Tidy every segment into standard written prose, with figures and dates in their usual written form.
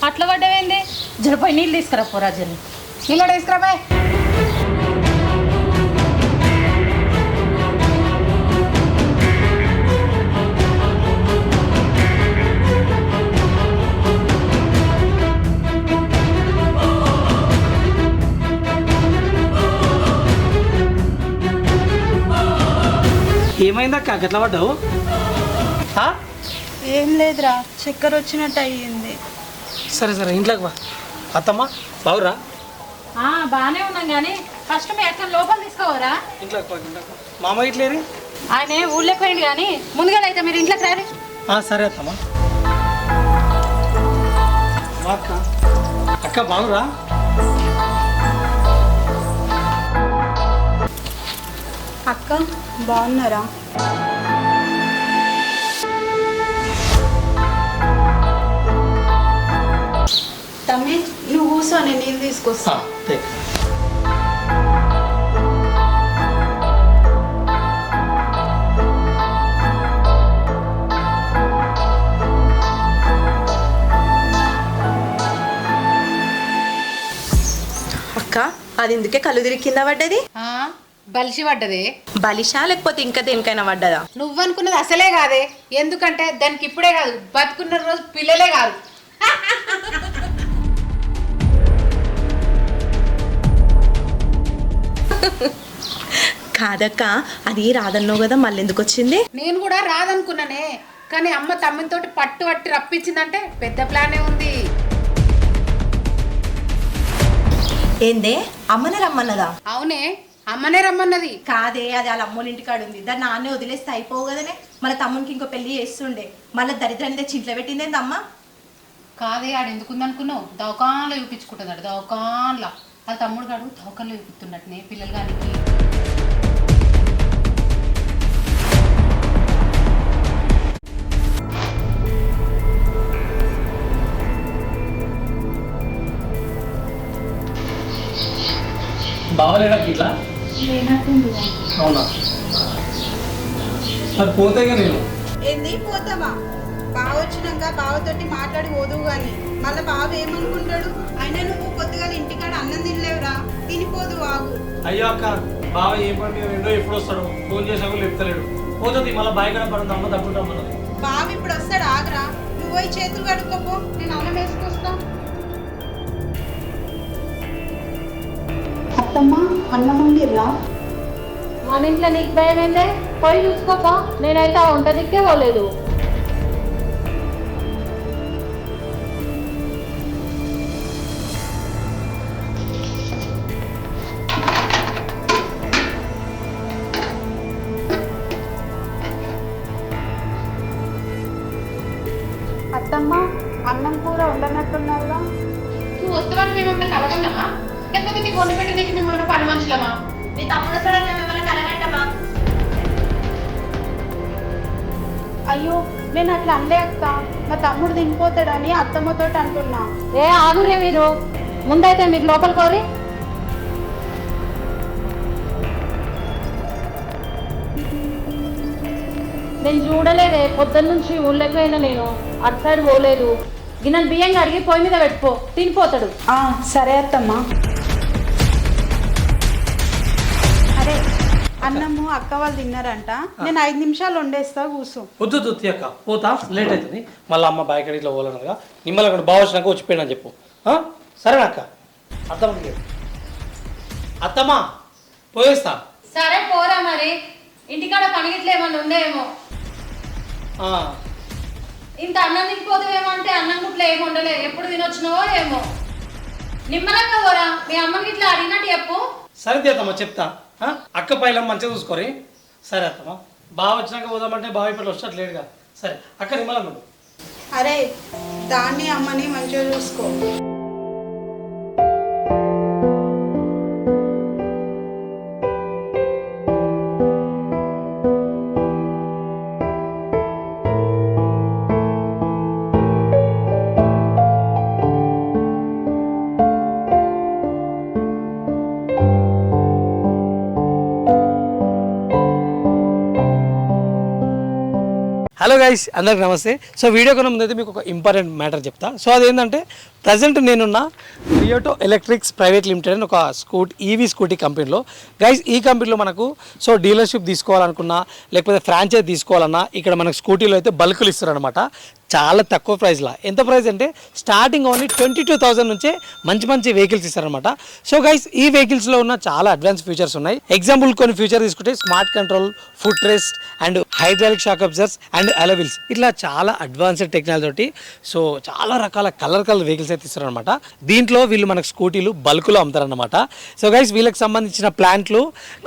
అట్లా పడ్డవేంది? జరపోయి నీళ్ళు తీసుకురా పోరా జల్లి. నీళ్ళు తీసుకురా బాయ్. ఏమైందక్క గట్ల పడ్డావు? ఏం లేదురా, చక్కెర వచ్చినట్టు అయ్యింది. సరే సరే ఇంట్లోకి బా. అత్తమ్మ బావురా? బాగానే ఉన్నాం కానీ ఫస్ట్ మీ అక్క లోపల తీసుకోవరా. ఇంట్లోకి బా, ఇంట్లోకి బా. మామ ఇట్లేరి? ఆయన ఊళ్ళోకి పోయింది కానీ ముందుగా అయితే మీరు ఇంట్లోకి రారి. సరే అత్తమ్మ. అక్క అక్క బావురా? అక్క బాగున్నారా? తమ్మి నువ్వు కూర్చో, నేను నీళ్ళు తీసుకొస్తా. అక్క అది ఇందుకే కళ్ళు తిరిగి కింద పడ్డది. బలిసి పడ్డది. బలిషా లేకపోతే ఇంకా దేనికైనా పడ్డదా? నువ్వనుకున్నది అసలే కాదే. ఎందుకంటే దానికి ఇప్పుడే కాదు, బతుకున్న రోజు పిల్లలే కాదు. కాదక్క, అది రాదన్నావు కదా, మళ్ళీ ఎందుకు వచ్చింది? నేను కూడా రాదనుకున్నానే, కానీ అమ్మ తమ్మితోటి పట్టు పట్టి రప్పించిందంటే పెద్ద ప్లానే ఉంది. ఏందే అమ్మనే రమ్మన్నదా? అవునే, అమ్మనే రమ్మన్నది. కాదే, అది వాళ్ళ అమ్మోళ్ళ ఇంటికాడ ఉంది. దాన్ని నాన్నే వదిలేస్తే అయిపోవు కదనే. మన తమ్మునికి ఇంకో పెళ్లి చేస్తుండే, మళ్ళీ దరిద్రాన్ని తెచ్చి ఇంట్లో పెట్టిందేంది అమ్మ? కాదే, ఆడు ఎందుకుంది అనుకున్నావు? దవకాన్లో చూపించుకుంటున్నాడు, దవకాన్లా. వాళ్ళ తమ్ముడు కాడు దవకాన్లో చూపిస్తున్నట్టునే పిల్లలు కానీ. బావలేడా ఇట్లా? అవునా? మరి పోతేగా నేను. ఏంది పోతావా? బావ వచ్చినాక బావతోటి మాట్లాడి పోదువు గాని మళ్ళీ బావ ఏమనుకుంటాడు? అయినా నువ్వు కొద్దిగా ఇంటికాడ అన్నం తినలేవురా, తినిపోదు ఆగు. అయ్యో అక్క, బావ ఏం పని రెండో ఎప్పుడు వస్తాడు? ఫోన్ చేసాక చెప్తలేడు. పోతుంది మళ్ళీ బాయ్ కూడా పడుతుంది, అమ్మ తప్పుంటామన్నది. బావ ఇప్పుడు వస్తాడు, ఆగరా. నువ్వు పోయి చేతులు కడుక్కోపో, నేను అన్నం వేసుకొస్తా. అత్తమ్మ అన్నం వండిర్రా? మన ఇంట్లో నీకు భయం ఏందే? పోయి చూసుకోపా. నేనైతే ఆ వంట దిక్కే పోలేదు. అత్తమ్మ అన్నం కూర ఉండనట్టున్నారా? నువ్వు వస్తావని మేము కలగన్నామా? లేకపోతే నీకు వండి పెట్టి నీకు మేము పని మనుషులమా? నీ తమ్ముడు సడన్గా మిమ్మల్ని కలగట్టమా? అయ్యో నేను అట్లా అనలే అక్క, మా తమ్ముడు దిగిపోతాడని అత్తమ్మతో అంటున్నా. ఆగురే మీరు, ముందైతే మీరు లోపల కోరి. నేను చూడలేదే, పొద్దున్న నుంచి ఊళ్ళకి పోయినా నేను. అటు సైడ్ పోలేదు. గిన్నెలు బియ్యం కడిగి పొయ్యి మీద పెట్టుకో, తినిపోతాడు. సరే అత్తమ్మ. అరే అన్నము అక్క వాళ్ళు తిన్నారంట, నేను 5 నిమిషాలు వండేస్తా, కూర్చో. వద్దు అక్క, పోతా, లేట్ అవుతుంది. మళ్ళీ అమ్మ బాయ్ కడ ఇట్లా పోలేనుగా. నిమ్మల్ని అక్కడ బాగా వచ్చినాక వచ్చిపోయానని చెప్పు. సరేనా అక్క? అత్తమ్మ అత్తమ్మా పోయేస్తా. సరే పోరా మరి. ఇంటికాడ పనిగిట్ల ఏమన్నా ఉందేమో. ఇంత అన్నం తినిపోతావేమో అంటే అన్నం గుట్ల ఏమి ఉండలే. ఎప్పుడు తినొచ్చినావో ఏమో. నిమ్మలంగా పోరా, మీ అమ్మకి ఇట్లా అడిగినట్టు చెప్పు. సరే తీద్దమ్మా, చెప్తా. అక్క పైలం మంచిగా చూసుకోరి. సరే అత్తమ్మా, బాగా వచ్చినాక పోదామంటే బాగా ఇప్పుడు వచ్చట్లేడుగా. సరే అక్క నిమ్మలంగా ఉండు. అరే దాన్ని అమ్మని మంచిగా చూసుకో. హలో గైస్, అందరికి నమస్తే. సో వీడియో కన్నా ముందైతే మీకు ఒక ఇంపార్టెంట్ మ్యాటర్ చెప్తా. సో అదేంటంటే ప్రజెంట్ నేనున్న రియోటో ఎలక్ట్రిక్స్ ప్రైవేట్ లిమిటెడ్ అని ఒక ఈవీ స్కూటీ కంపెనీలో. గైస్ ఈ కంపెనీలో మనకు సో డీలర్షిప్ తీసుకోవాలనుకున్నా లేకపోతే ఫ్రాంచైజ్ తీసుకోవాలన్నా ఇక్కడ మనకు స్కూటీలో అయితే బల్కులు ఇస్తారనమాట. చాలా తక్కువ ప్రైస్లో. ఎంత ప్రైస్ అంటే స్టార్టింగ్ ఓన్లీ 22,000 నుంచే మంచి మంచి వెహికల్స్ ఇస్తారనమాట. సో గైస్ ఈ వెహికల్స్లో ఉన్న చాలా అడ్వాన్స్ ఫీచర్స్ ఉన్నాయి. ఎగ్జాంపుల్ కొన్ని ఫీచర్ తీసుకుంటే smart control, foot rest and hydraulic shock absorbers and alloy wheels, ఇట్లా చాలా అడ్వాన్స్డ్ టెక్నాలజీ తోటి సో చాలా రకాల కలర్ వెహికల్స్ అయితే ఇస్తారనమాట. దీంట్లో వీళ్ళు మనకు స్కూటీలు బల్క్లో అమ్ముతారనమాట. సో గైస్ వీళ్ళకి సంబంధించిన ప్లాంట్లు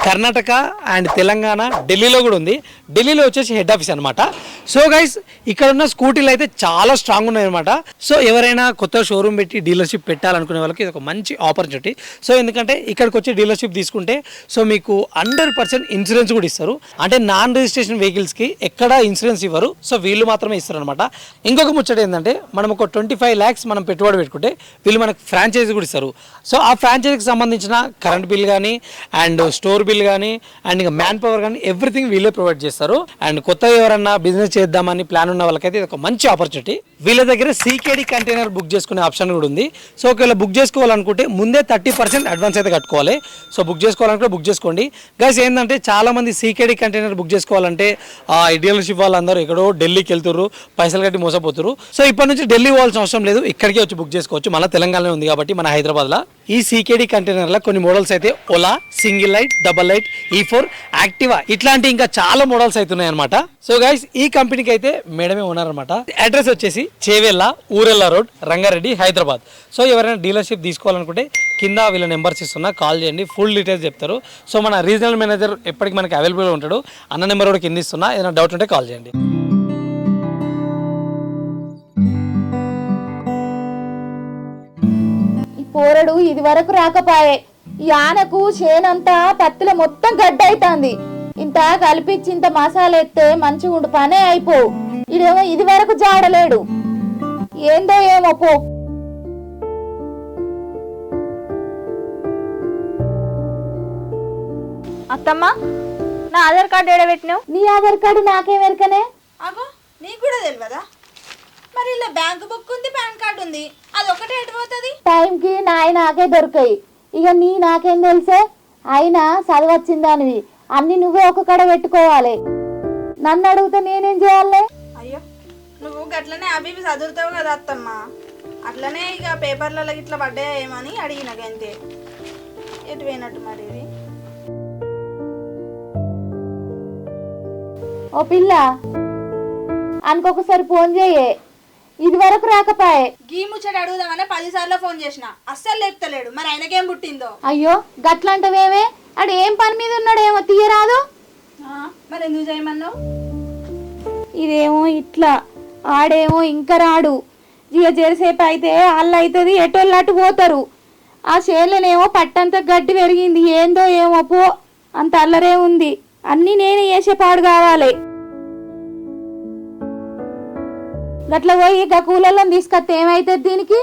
కర్ణాటక అండ్ తెలంగాణ, ఢిల్లీలో కూడా ఉంది. ఢిల్లీలో వచ్చేసి హెడ్ ఆఫీస్ అనమాట. సో గైస్ ఇక్కడ ఉన్న స్కూటీలు అయితే చాలా స్ట్రాంగ్ ఉన్నాయన్నమాట. సో ఎవరైనా కొత్త షోరూమ్ పెట్టి డీలర్షిప్ పెట్టాలనుకునే వాళ్ళకి ఇది ఒక మంచి ఆపర్చునిటీ. సో ఎందుకంటే ఇక్కడికి వచ్చి డీలర్షిప్ తీసుకుంటే సో మీకు 100% ఇన్సూరెన్స్ కూడా ఇస్తారు. అంటే నాన్ రిజిస్ట్రేషన్ వెహికల్స్కి ఎక్కడ ఇన్సూరెన్స్ ఇవ్వరు. సో వీళ్ళు మాత్రమే ఇస్తారు అనమాట. ఇంకొక ముచ్చట ఏంటంటే మనం ఒక 25 lakhs మనం పెట్టుబడి పెట్టుకుంటే వీళ్ళు మనకు ఫ్రాంచైజీ కూడా ఇస్తారు. సో ఆ ఫ్రాంచైజీకి సంబంధించిన కరెంట్ బిల్ కానీ అండ్ స్టోర్ బిల్ కానీ అండ్ ఇంకా మ్యాన్ పవర్ కానీ ఎవ్రీథింగ్ వీళ్ళే ప్రొవైడ్ చేస్తారు. అండ్ కొత్తగా ఎవరన్నా బిజినెస్ చేద్దామని ప్లాన్ ఉన్న వాళ్ళకైతే ఇది ఒక మంచి ఆపర్చునిటీ. వీళ్ళ దగ్గర సీకేడీ కంటైనర్ బుక్ చేసుకునే ఆప్షన్ కూడా ఉంది. సో ఒకవేళ బుక్ చేసుకోవాలనుకుంటే ముందే 30% అడ్వాన్స్ అయితే కట్టుకోవాలి. సో బుక్ చేసుకోవాలనుకుంటే బుక్ చేసుకోండి. గైస్ ఏంటంటే చాలా మంది సీకేడీ కంటైనర్ బుక్ చేసుకోవాలంటే డీలర్షిప్ వాళ్ళందరూ ఎక్కడో ఢిల్లీకి వెళ్తున్నారు, పైసలు కట్టి మోసపోతున్నారు. సో ఇప్పటి నుంచి ఢిల్లీ పోవాల్సిన అవసరం లేదు, ఇక్కడికే వచ్చి బుక్ చేసుకోవచ్చు. మన తెలంగాణలో ఉంది కాబట్టి మన హైదరాబాద్లో. ఈ సీకేడీ కంటైనర్లో కొన్ని మోడల్స్ అయితే Ola, single light, double light, E4, Activa ఇట్లాంటి ఇంకా చాలా మోడల్స్ అయితే ఉన్నాయన్నమాట. సో గైస్ ఈ కంపెనీకి అయితే మేడమే ఉన్నారనమాట. అడ్రస్ వచ్చేసి చేవెళ్ళ ఊరెల్ల రోడ్, రంగారెడ్డి, హైదరాబాద్. సో ఎవరైనా డీలర్షిప్ తీసుకోవాలనుకుంటే కింద వీళ్ళ నెంబర్స్ ఇస్తున్నా, కాల్ చేయండి, ఫుల్ డీటెయిల్స్ చెప్తారు. సో మన రీజనల్ మేనేజర్ ఎప్పటికీ మనకి అవైలబుల్ ఉంటాడు. అన్న నెంబర్ కూడా కింద ఇస్తున్నా, ఏదైనా డౌట్ ఉంటే కాల్ చేయండి. పోరడు ఇది వరకు రాకపాయే, ఈ ఆనకు చేనంతా పత్తుల మొత్తం గడ్డైతాంది. ఇంత కలిపిచ్చి ఇంత మసాలా ఎత్తే మంచిగా ఉండు, పనే అయిపోవు. ఇదేమో ఇది వరకు జాడలేడు, ఏందో ఏమో పో. అత్తమ్మ నా ఆధార్ కార్డు ఏడబెట్టినావు? నీ ఆధార్ కార్డు నాకేం ఎరకనే? అగో నీకు కూడా తెలియదా? మరి ఇలా బ్యాంక్ బుక్ ఉంది, పాన్ కార్డు ఉంది, అది ఒకటే ఎటుపోతుంది? టైంకి నాకే దొరికాయి, ఇక నాకేం తెలిసే? అయినా చదవచ్చిందానివి, అన్ని నువ్వే ఒక కడ పెట్టుకోవాలి. నన్ను అడిగితే నేనేం చేయాలి? అయ్యో నువ్వు గట్లనే అవి చదువుతావు కదా అత్తమ్మ, అట్లనే ఇక పేపర్లలో ఇట్లా పడ్డాయేమని అడిగిన అంతే. ఎటు పోయినట్టు మరి ఇది? ఓ పిల్ల అనుకొకసారి ఫోన్ చేయే, ఇది వరకు రాకపాయే. గీ ముచ్చట అడుగుదామని 10 సార్లు ఫోన్ చేసిన, అస్సలు లేపుతలేడు. మరి ఆయనకేం పుట్టిందో? అయ్యో గట్లంటవేమే, అడు ఏం పని మీద ఉన్నాడు, ఏమో తీయరాదు. మరి ఎందుకు చేయమన్నావు? ఇదేమో ఇట్లా, ఆడేమో ఇంకా రాడు. ఇక జరసేపు అయితే అల్ల అవుతుంది, ఎటోళ్ళు అటు పోతారు. ఆ చేనులోనేమో పట్టంత గడ్డి పెరిగింది, ఏందో ఏమో పో, అంత అల్లరే ఉంది. అన్నీ నేనే చేసే పాడు కావాలి. గట్ల పోయి ఇక కూలర్లను తీసుకొస్తే ఏమైతుంది దీనికి?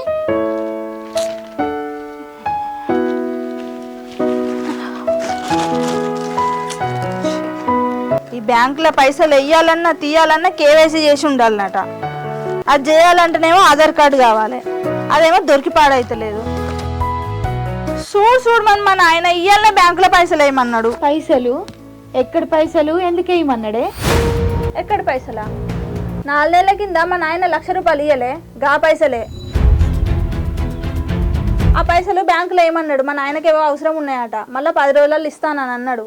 ఈ బ్యాంకులో పైసలు వెయ్యాలన్నా తీయాలన్నా కేవైసీ చేసి ఉండాలన్నట. అది చేయాలంటేనేమో ఆధార్ కార్డు కావాలి, అదేమో దొరికి పాడైతలేదు. చూడు మన ఆయన ఇయ్యాలనే బ్యాంకులో పైసలు వేయమన్నాడు. పైసలు? ఎక్కడ పైసలు? ఎందుకు వేయమన్నాడే? ఎక్కడ పైసలా? 4 నెలల కింద మా నాయన 1,00,000 రూపాయలు ఇయ్యలే, గా పైసలే. ఆ పైసలు బ్యాంకులో ఏమన్నాడు, మా నాయనకేవో అవసరం ఉన్నాయట, మళ్ళీ 10 రోజులలో ఇస్తానని అన్నాడు.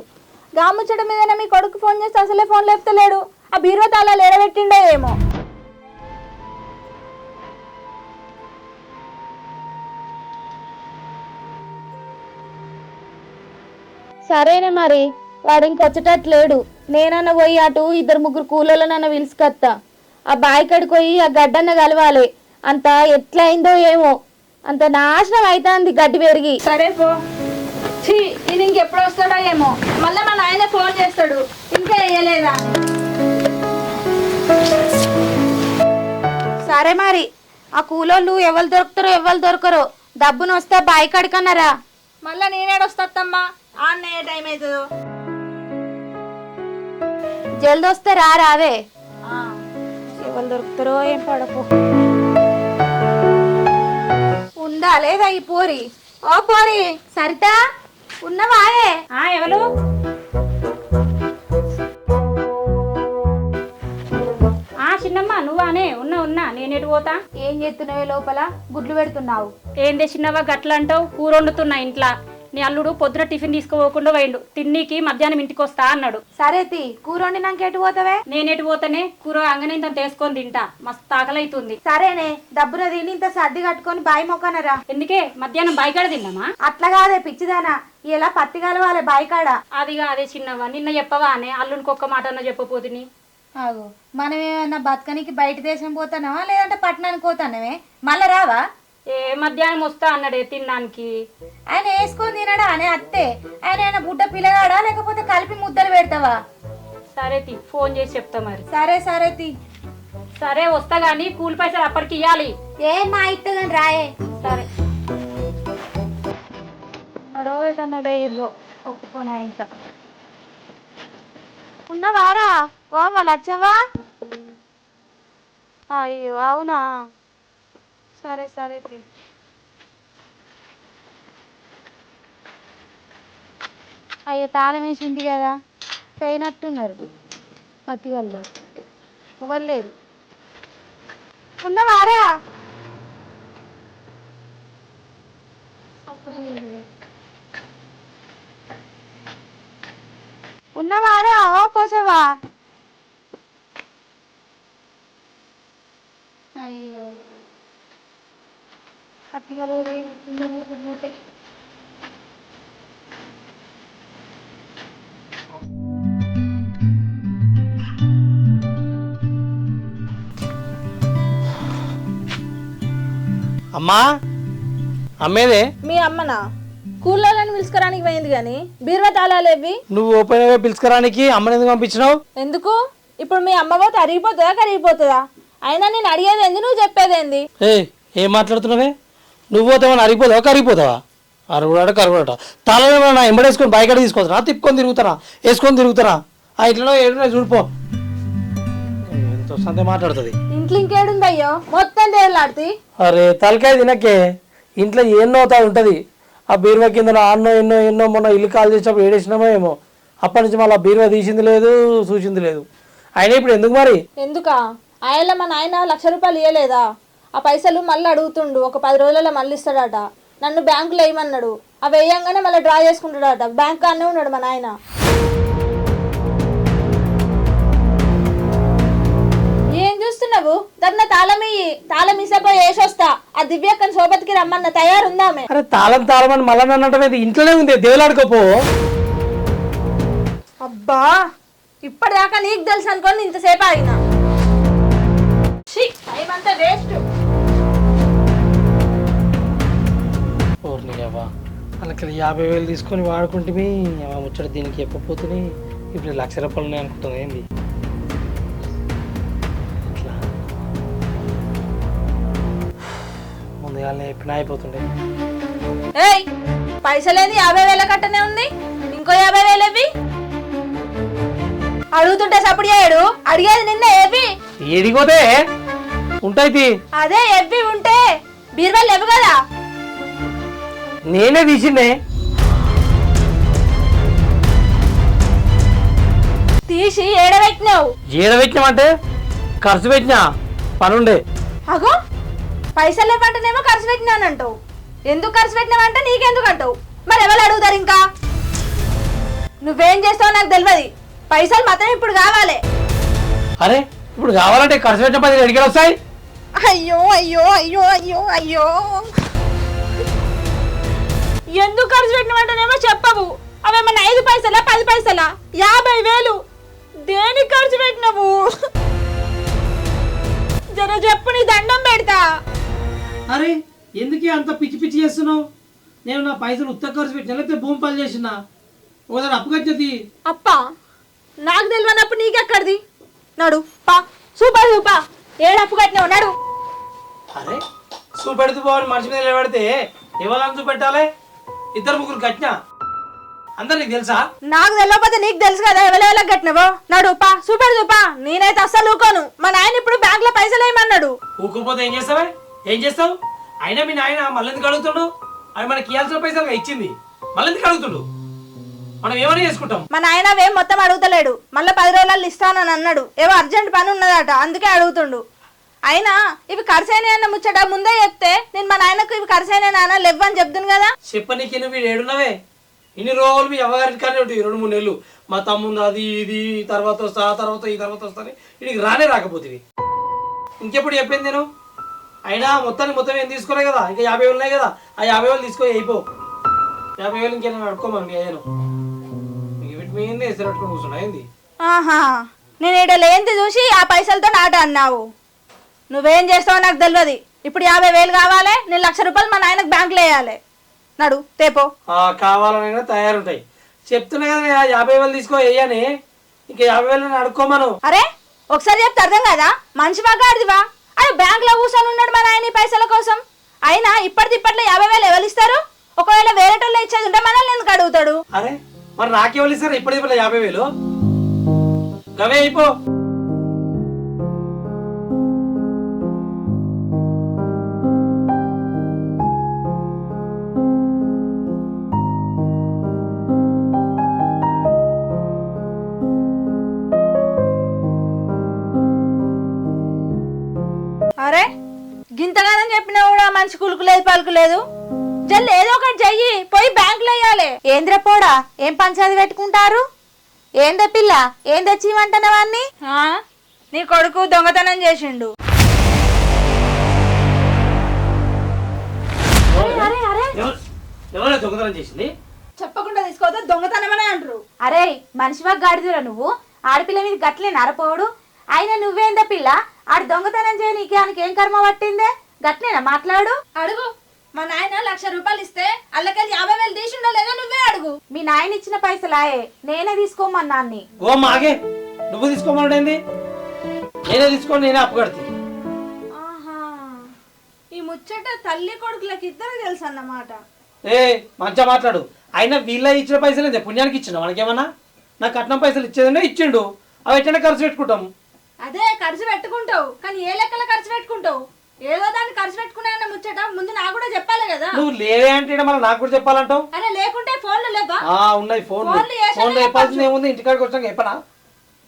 గా ముచ్చట మీదనే మీ కొడుకు ఫోన్ చేస్తే అసలే ఫోన్ లేపుతలేడు. ఆ బీరువా తాళాలు ఎడబెట్టిండో ఏమో. సరేనే మరి, వాడు ఇంకొచ్చేటట్లేడు. నేనన్న పోయి అటు 2-3 కూలర్లనన్న పిలుచుకొత్తా. ఆ బావి కాడికి పోయి ఆ గడ్డన్న కలవాలి. అంత ఎట్లయిందో ఏమో, అంత నాశనం అవుతుంది గడ్డి పెరిగి. సరే పో. ఇది ఇంకెప్పుడు వస్తాడో ఏమో, మళ్ళీ మా నాయన ఫోన్ చేస్తాడు, ఇంకా వేయలేదా? సరే మరి, ఆ కూలోళ్ళు ఎవరు దొరకరో డబ్బును వస్తే బావి కాడికన్నారా. మళ్ళీ నేనేడొస్తమ్మా, ఆన్న ఏ టైం అవుతుందో. జల్దొస్తే రావే. ఎవరు దొరుకుతారో ఏం పడపో. ఉందా లేదా ఈ పోరి? ఓ పోరి సరిత ఉన్నవాయే? ఎవరు? చిన్నమ్మ నువ్వానే? ఉన్నా నేనేటు పోతా? ఏం చేస్తున్నావే లోపల? గుడ్లు పెడుతున్నావు? ఏందే చిన్నవా గట్ల అంటావు? కూర వండుతున్నా ఇంట్లో. నీ అల్లుడు పొద్దున టిఫిన్ తీసుకుపోకుండా పోయిండు, తిన్నీకి మధ్యాహ్నం ఇంటికి వస్తా అన్నాడు. సరే తి, కూర వండినాక ఎటు పోతావే? నేనేటు పోతానే, కూర అంగనే ఇంత వేసుకొని తింటా, మస్తు ఆకలైతుంది. సరేనే, డబ్బున తిని ఇంత సర్ది కట్టుకొని బాయి మొక్కనరా. ఎందుకే మధ్యాహ్నం బాయికాడ తిన్నామా? అట్లా కాదే పిచ్చిదానా, ఇలా పత్తి కలవాలి బాయికాడ. అదిగా అదే చిన్నవా, నిన్న చెప్పవా అనే అల్లునికి ఒక్క మాట అన్న చెప్పపోతుని. ఆగు, మనం ఏమన్నా బతకనికి బయట దేశం పోతానవా లేదంటే పట్టణానికి పోతానవే? మళ్ళా రావా? ఏ మధ్యాహ్నం వస్తా అన్నాడే తినడానికి. ఆయన వేసుకొని తినడా అనే అత్తే? ఆయన బుడ్డ పిల్లగాడా లేకపోతే కలిపి ముద్దలు పెడతావా? సరే తి, ఫోన్ చేసి చెప్తా మరి. సరే తి. సరే వస్తా గానీ కూలి పైసలు అప్పటికి ఇవ్వాలి. ఏ మా ఇత్తగాని రాయే. సరే ఒప్పుకోనా ఇంకా ఉన్నవారా? వాళ్ళు వచ్చావా? అయ్యో అవునా, సరే అయ్యో తాళం వేసింది కదా, పోయినట్టున్నారు పత్తి వాళ్ళు. ఇవ్వలేదు. ఉన్నవారా? ఉన్నవారా? ఓ కోసవా? అయ్యో పత్తికలు అమ్మా, అమ్మేదే? మీ అమ్మనా? కూలర్లను పిలుచుకోరానికి పోయింది కానీ బీరువా తాళాలేవి? నువ్వు ఓపెన్ గా పిలుచుకోరానికి అమ్మని ఎందుకు పంపించినావు? ఎందుకు? ఇప్పుడు మీ అమ్మ పోతే అరిగిపోతుందా కరిగిపోతుందా? అయినా నేను అడిగేది ఏంది, నువ్వు చెప్పేదేంది? ఏం మాట్లాడుతున్నావే? నువ్వు పోతావని అరిగిపోతావా కరిగిపోతావా? కరుగుడట తాళం నా ఎంబడేసుకొని బయట తీసుకొస్తారా, తిప్పుకొని తిరుగుతారా, వేసుకొని తిరుగుతారా? ఆ ఇంట్లో ఏడున్నా చూడిపో. ఎంత వస్తుందే మాట్లాడుతుంది. ఇంట్లో ఇంకేడుంది అయ్యో, మొత్తం తేలాడుతీ. అరే తలకాయ తినకే, ఇంట్లో ఎన్నోతా ఉంటది. ఆ బీరువా కింద ఎన్నో మొన్న ఇల్లు కాల్ చేసినప్పుడు ఏడేసినామో ఏమో, అప్పటి నుంచి మళ్ళీ బీరువా తీసింది లేదు చూసింది లేదు. అయినా ఇప్పుడు ఎందుకు మరి? ఎందుకా? ఆయన మా నాయన 1,00,000 రూపాయలు ఇవ్వలేదా? ఆ పైసలు మళ్ళీ అడుగుతుండు, ఒక 10 రోజులలో మళ్ళీ ఇస్తాడట. నన్ను బ్యాంకులో వేయమన్నాడు, అవి వేయంగానే మళ్ళీ డ్రా చేసుకుంటాడట. బ్యాంక్ కానే ఉన్నాడు మా నాయన. ఏం చూస్తున్నావు? దాన్ని తాళం ఇసపోయి వేసొస్తా. ఆ దివ్యక్కని సోబతికి రమ్మన్న తయారుందామే. అరే తాళం అని మళ్ళీ అన్నట్టు ఇంట్లోనే ఉంది, దేవులాడుకోపో. అబ్బా, ఇప్పటిదాకా నీకు తెలుసు అనుకోని ఇంతసేపు ఆగినా. టైం అంతా వేస్ట్. వాళ్ళకి 50,000 తీసుకొని వాడుకుంటే ముచ్చట దీనికి చెప్పపోతుంది. ఇప్పుడు 1,00,000 రూపాయలు ఉన్నాయి అనుకుంటుంది ఏంది? ఇట్లా ముందుగా ఎప్పుడు అయిపోతుండే. ఏయ్, పైసలేని 50,000 కట్టనే ఉంది, ఇంకో 50,000 ఏవి? అడుగుతుంటే సప్పుడు చేయడు. అడిగేది నిన్న ఏవి? ఏడిపోతే ఉంటాయి. అదే ఎవ్వి ఉంటే బీరువాలు లేవు కదా, నేనే తీసిండే. తీసి ఏడబెట్టినావు? ఏడబెట్టినామంటే ఖర్చు పెట్టినా పనుండే. అగో, పైసలు ఇవ్వంటేనేమో ఖర్చు పెట్టినానంటావు. ఎందుకు ఖర్చు పెట్టినావంటే నీకెందుకు అంటావు? మరి ఎవరు అడుగుతారు? ఇంకా నువ్వేం చేస్తావో నాకు తెలియదు. పైసలు మాత్రం ఇప్పుడు కావాలి. అరే ఇప్పుడు కావాలంటే ఖర్చు పెట్టిన 10 ఎడికెళ్ళి వస్తాయి? అయ్యో అయ్యో అయ్యో అయ్యో అయ్యో, ఎందుకు ఖర్చు పెట్టినవంటేనేమో చెప్పవు. అవేమన్నా 5 పైసలా 10 పైసలా 50,000? దేనికి ఖర్చు పెట్టినవు? జర చెప్పు, నీ దండం పెడతా. అరే ఎందుకే అంత పిచ్చి పిచ్చి చేస్తున్నావు? నేను నా పైసలు ఉత్త ఖర్చు పెట్టినా లేకపోతే భూమి పని చేసినా? ఒకసారి అప్పు కట్టది. అప్ప నాకు తెలియనప్పుడు నీకెక్కడిది? నడు పా, సూపా ఏడప్పు కట్టినావు, నడు. అరే చూపెడుతూ పోవాలి, మనిషి మీద నిలబెడితే ఎవరైనా చూపెట్టాలి? 2-3 కట్టినా అందరు నీకు తెలుసా? నాకు తెలియకపోతే నీకు తెలుసు కదా ఎవరెవరికి కట్టినవో. నడు పా సూపర్ చూపా. నేనైతే అస్సలు ఊకోను. మా నాయన ఇప్పుడు బ్యాంక్ లో పైసలు వేయమన్నాడు. ఊకపోతే ఏం చేస్తావే? ఏం చేస్తావు? అయినా మీ నాయన మళ్ళీ ఎందుకు అడుగుతాడు? అవి మనకి ఇవ్వాల్సిన పైసలు ఇచ్చింది, మళ్ళీ ఎందుకు అడుగుతాడు? మనం ఏమైనా చేసుకుంటాం. మా నాయన వేం మొత్తం అడుగుతలేడు. మళ్ళీ 10 రోజులలో ఇస్తానని అన్నాడు. ఏవో అర్జెంట్ పని ఉన్నదట, అందుకే అడుగుతుండు. అయినా ఇవి ఖర్చైనా ముచ్చట ముందే చెప్తే నేను మా నాయనకు ఇవి ఖర్చైనా నాన్న లేవని చెప్తాను కదా. చెప్పనీకి నువ్వు ఏడున్నావే? ఇన్ని రోజులు మీ అవ్వగారికి కానీ ఉంటుంది 2-3 నెలలు. మా తమ్ముంది అది ఇది తర్వాత వస్తా, తర్వాత ఈ తర్వాత వస్తాని ఇడికి రానే రాకపోతుంది. ఇంకెప్పుడు చెప్పింది నేను? అయినా మొత్తం ఏం తీసుకోలే కదా, ఇంకా 50,000 ఉన్నాయి కదా. ఆ 50,000 తీసుకో అయిపో. 50,000 ఇంకేమైనా అడుకోమని మీ అయ్యాను వీటి మీద వేసి పట్టుకొని కూర్చున్నా ఏంది? ఆహా, నేను ఇక్కడ లేనిది చూసి ఆ పైసలతో నాట అన్నావు. నువ్వేం చేస్తావో నాకు తెలియదు. ఇప్పుడు 50,000 కావాలి. నేను 1,00,000 రూపాయలు మా నాయనకు బ్యాంకులో వేయాలి. నడు తేపో. కావాలనైనా తయారుంటాయి. చెప్తున్నా కదా నేను 50,000 తీసుకో వేయని. ఇంకా 50,000 అడుక్కోమను. అరే ఒకసారి చెప్తే అర్థం కదా. మంచి బాగా ఆడిదివా. అరే బ్యాంక్ లో కూర్చొని ఉన్నాడు మా నాయన ఈ పైసల కోసం. అయినా ఇప్పటిలో 50,000 ఎవరు ఇస్తారు? ఒకవేళ వేరేటోళ్ళు ఇచ్చేది ఉంటే మనల్ని ఎందుకు అడుగుతాడు? అరే మరి నాకేవాళ్ళు ఇస్తారు? ఇప్పటి 50,000 గవే అయిపో. అరే గింతగానని చెప్పినా కూడా మంచి కులుకు లేదు పలుకు లేదు. జల్లు ఏదో ఒకటి చెయ్యి. పోయి బ్యాంకులో వేయాలి. ఏంద్ర పోడా, ఏం పంచాయతీ పెట్టుకుంటారు? ఏందే పిల్ల, ఏం తెచ్చిమంటున్నావన్నీ? నీ కొడుకు దొంగతనం చేసిండు. ఎవరో దొంగతనం చేసింది? చెప్పకుండా తీసుకోవద్దు, దొంగతనం అనే అంటారు. అరే మనిషివా గాడిదురా నువ్వు? ఆడపిల్ల మీద గట్లే నరపోడు. అయినా నువ్వేందా పిల్ల, ఆడు దొంగతనం చేయనీకి ఆయనకేం కర్మ పట్టిందే? గట్లేనా మాట్లాడు. అడుగు. మా నాయన 1,00,000 రూపాయలు ఇస్తే అల్లకెళ్ళి 50,000 తీసిండో లేదో నువ్వే అడుగు. మీ నాయన ఇచ్చిన పైసలాయే, నేనే తీసుకోమన్నాన్ని. ఓ మాగే, నువ్వు తీసుకోమన్నాడేంది? నేనే తీసుకోండి, నేనే అప్పు కడతా. ఆహా, ఈ ముచ్చట తల్లి కొడుకులకి ఇద్దరు తెలుసు అన్నమాట. ఏ మంచిగా మాట్లాడు. అయినా వీళ్ళ ఇచ్చిన పైసలు పుణ్యానికి ఇచ్చిన మనకేమన్నా? నాకు కట్నం పైసలు ఇచ్చేదనే ఇచ్చిండు. అవి ఎట్లనే ఖర్చు పెట్టుకుంటాం. అదే ఖర్చు పెట్టుకుంటావు, కానీ ఏ లెక్కల ఖర్చు పెట్టుకుంటావు? ఏదో దాన్ని ఖర్చు పెట్టుకున్నా ముచ్చట ముందు నాకు కూడా చెప్పాలి కదా. నువ్వు లేవే అంటే మళ్ళీ నాకు కూడా చెప్పాలంటావు? అరే లేకుంటే ఫోన్లు లేవా? ఉన్నాయి ఫోన్లు చెప్పాల్సింది ఏముంది? ఇంటికాడికి వచ్చాక చెప్పనా?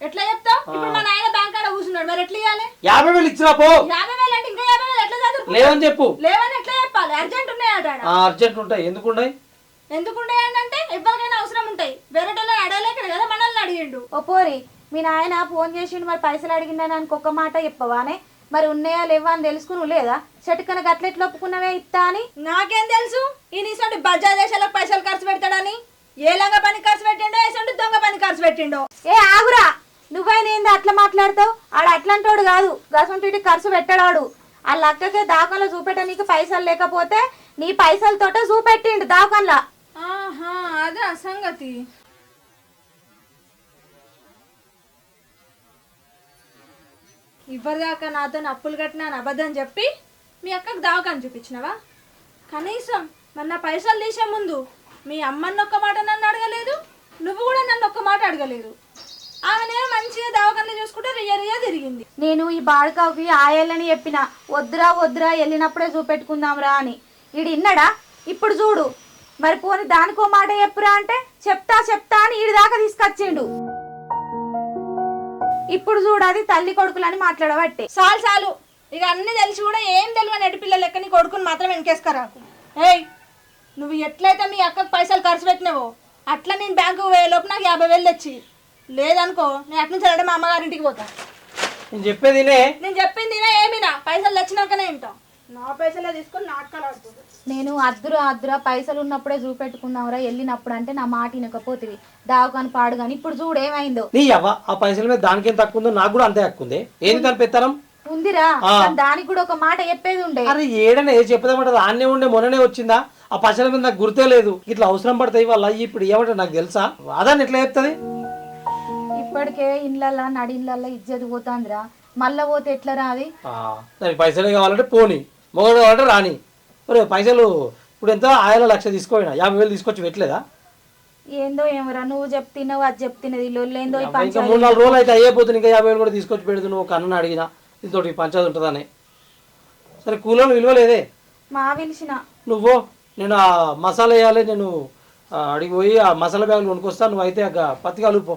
ఎట్లా చెప్తావు? ఇప్పుడు మా నాయన బ్యాంక్ కాడ కూర్చున్నాడు, మరి ఎట్లా ఇవ్వాలి? 50,000 ఇచ్చినా పో. 50,000 అంటే ఇంకా 50,000 ఎట్లా చదువు? లేవని చెప్పు. లేవని ఎట్లా చెప్పాలి? అర్జెంట్ ఉన్నాయట. అర్జెంట్ ఉంటాయి. ఎందుకుంటాయి? ఎందుకుంటాయంటే ఎవరికైనా అవసరం ఉంటాయి. వేరేటోళ్ళని అడగలేక కదా మనల్ని అడిగిండు. ఓ పోరి, మీ నాయన ఫోన్ చేసిండు, మరి పైసలు అడిగిందని ఇంకొక మాట చెప్పవానే? మరి ఉన్నాయా లేవా అని తెలుసుకుని లేదా? చెట్టుకన గట్లెట్లు ఒప్పుకున్నవే ఇస్తా అని. నాకేం తెలుసు ఈ నీసంటి బజా దేశాలకు పైసలు ఖర్చు పెడతాడని? ఏ లంగ పని ఖర్చు పెట్టిండో, ఏసంటి దొంగ పని ఖర్చు పెట్టిండో. ఏ ఆగురా, నువ్వైనా ఏంది అట్లా మాట్లాడతావు? ఆడు అట్లాంటోడు కాదు, గసంటి ఖర్చు పెట్టడాడు. ఆ లక్కకే దాకంలో చూపెట్టనీకి పైసలు లేకపోతే నీ పైసలతోటే చూపెట్టిండు దాకంలా. ఆహా, అదే అసంగతి. ఇవ్వదాకా నాతో అప్పులు కట్టినా అబద్ధం చెప్పి మీ అక్కకు దావకాన్ని చూపించినవా? కనీసం మరి నా పైసలు తీసే ముందు మీ అమ్మని ఒక్క మాట నన్ను అడగలేదు, నువ్వు కూడా నన్ను ఒక్క మాట అడగలేదు. ఆమెనే మంచిగా దావకాన్ని చూసుకుంటే రియల్గా తిరిగింది. నేను ఈ బాడకాకి ఆయాలని చెప్పిన, వద్దురా వద్దురా వెళ్ళినప్పుడే చూపెట్టుకుందాంరా అని. ఈడు ఇన్నడా? ఇప్పుడు చూడు. మరి పోని దానికో మాట చెప్పురా అంటే చెప్తా చెప్తా అని ఈడి దాకా తీసుకొచ్చిండు. ఇప్పుడు చూడు, అది తల్లి కొడుకులని మాట్లాడబట్టే. చాలు చాలు, ఇక అన్ని తెలిసి కూడా ఏం తెలియని నెట్టి పిల్లలు లెక్క నీ కొడుకుని మాత్రం వెనకేసుకరాకు. ఏయ్, నువ్వు ఎట్లయితే మీ అక్కకు పైసలు ఖర్చు పెట్టినావో అట్లా నేను బ్యాంకు లోపు నాకు 50,000 తెచ్చి. లేదనుకో నేను అటు నుంచి వెళ్ళడం మా అమ్మగారింటికి పోతా. నేను చెప్పేది నేను చెప్పింది ఏమినా? పైసలు తెచ్చినాకనే వింటాం. నా పైసలే తీసుకొని నాటకాలు ఆడుతుంది. నేను అద్దురా పైసలు ఉన్నప్పుడే చూపెట్టుకుందాంరా వెళ్ళినప్పుడు అంటే నా మాట వినకపోతుంది. దావకాని పాడు కానీ ఇప్పుడు చూడు ఏమైందో. నీ అవ్వ ఆ పైసల మీద దానికేం తక్కువ ఉందో నాకు కూడా అంతే హక్కు ఉంది. ఏంది దాని పెత్తనం ఉందిరా, దానికి కూడా ఒక మాట చెప్పేది ఉండే. అరే ఏడనే చెప్పేదమంటది ఆన్నే ఉండే మొన్ననే వచ్చిందా? ఆ పైసల మీద నాకు గుర్తే లేదు. ఇట్లా అవసరం పడతాయి వాళ్ళ ఇప్పుడు ఏమంటారు నాకు తెలుసా? అదాన్ని ఎట్లా చెప్తుంది? ఇప్పటికే ఇండ్లల్లా నడిళ్ళల్లా ఇజ్జత్ పోతాందిరా, మళ్ళా పోతే ఎట్లా రాది? దానికి పైసలే కావాలంటే పోని, మొగడు కావాలంటే రాని. మరి పైసలు ఇప్పుడు ఎంత? 1,00,000 తీసుకోపోయినా 50,000 తీసుకొచ్చి పెట్టలేదా? ఏందో ఏమరా నువ్వు చెప్తున్నావు అది చెప్తున్నది లొల్లేందో ఈ ఇంకా పంచాయతీ 3-4 రోజులు అయితే అయిపోతుంది, ఇంకా 50,000 కూడా తీసుకొచ్చి పెడుతు నువ్వు కన్నను అడిగినా దీంతో ఈ పంచాయతీ ఉంటుందని. సరే కూలోని విలువలేదే మా పిలిచిన నువ్వు, నేను ఆ మసాలా వేయాలి, నేను అడిగిపోయి ఆ మసాలా బ్యాగులు కొనుక్కొస్తాను, నువ్వు అయితే పత్తి కలుపుపో.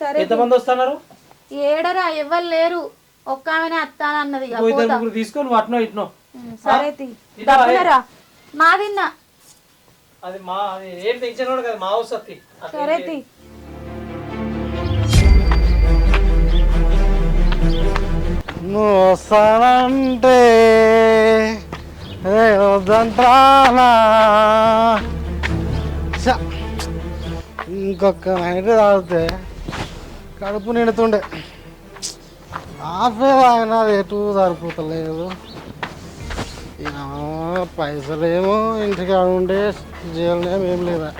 సరే ఎంతమంది వస్తున్నారు? ఏడరా ఎవ్వరు లేరు, ఒక్క ఆమెనే అత్తానన్నది ఇక నువ్వు ఇద్దరు పోతా. ముగ్గురు తీసుకొని నువ్వు అట్నో ఇట్నో. సరే డబ్బులరా మా తిన్నా. అది మా అది ఏం తెచ్చిన కదా మా వస్తుంది. సరే తి నువ్వు వస్తానంటే వద్దంటానా, ఇంకొక నైట్ తాగితే కడుపు నిండుతుండే. ఆపే ఆయన ఎటు సరిపోతలేదు. పైసలేమో ఇంటికి ఉండే జైలునేమో ఏం లేదా.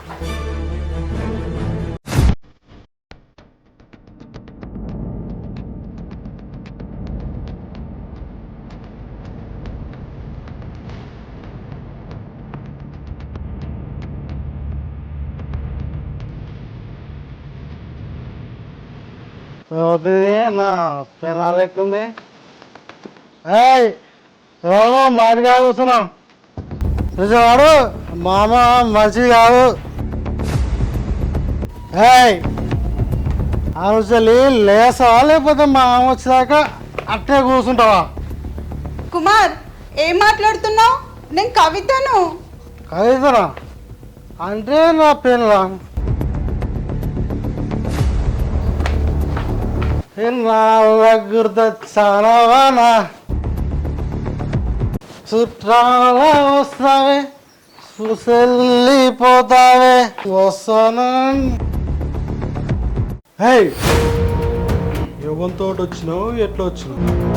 నా పెనాలు ఎక్కుంది. ఎవరో మాదిగా కూర్చున్నాం చూసేవాడు మామ మంచిది కాదు. ఆలోచలి లేసావా లేకపోతే మా మామ వచ్చేదాకా అట్టే కూర్చుంటావా? కుమార్ ఏం మాట్లాడుతున్నావు? నేను కవితను. కవితనా అంటే నా పెళ్ళ గుర్తొచ్చానవానా, చుట్టాల వస్తావే చూసెళ్ళిపోతావే వస్తాను. యుగంతో వచ్చినావు ఎట్లా వచ్చినావు?